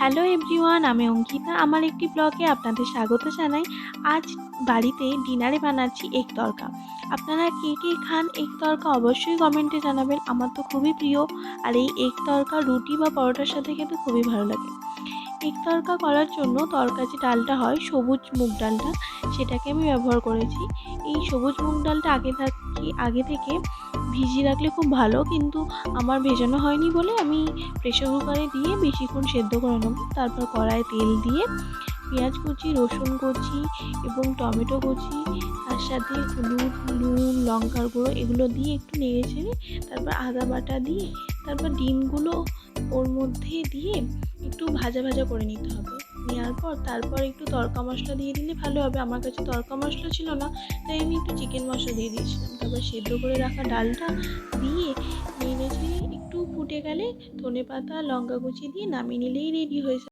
Hello everyone, আমি অঙ্কিতা। আমার একটি ব্লগে আপনাদের স্বাগত জানাই। আজ বাড়িতে ডিনারে বানাচ্ছি এগ তড়কা। আপনারা কে কে খান এগ তড়কা অবশ্যই কমেন্টে জানাবেন। আমার তো খুবই প্রিয়। আর এই এগ তড়কা রুটি বা পরোটার সাথে খেতে খুবই ভালো লাগে। এগ তড়কা করার জন্য তড়কা যে ডালটা হয়, সবুজ মুগ ডালটা, সেটাকে আমি ব্যবহার করেছি। এই সবুজ মুগ ডালটা আগে থেকে ভিজিয়ে রাখলে খুব ভালো, কিন্তু আমার ভেজানো হয়নি বলে আমি প্রেসার কুকারে দিয়ে বেশিক্ষণ সেদ্ধ করে নেব। তারপর কড়ায় তেল দিয়ে পেঁয়াজ কুচি, রসুন কুচি এবং টমেটো কুচি, তার সাথে হলুদ, নুন, লঙ্কার গুঁড়ো এগুলো দিয়ে একটু নেড়ে চেড়ে তারপর আদা বাটা দিয়ে তারপর ডিমগুলো ওর মধ্যে দিয়ে একটু ভাজা ভাজা করে নিতে হবে। নেওয়ার পর তারপর একটু তড়কা মশলা দিয়ে দিলে ভালো হবে। আমার কাছে তড়কা মশলা ছিল না, তাই আমি একটু চিকেন মশলা দিয়ে দিয়েছিলাম। তারপর সেদ্ধ করে রাখা ডালটা দিয়ে নেড়ে চেড়ে একটু ফুটে গেলে ধনেপাতা, লঙ্কা কুচি দিয়ে নামিয়ে নিলেই রেডি হয়ে যায়।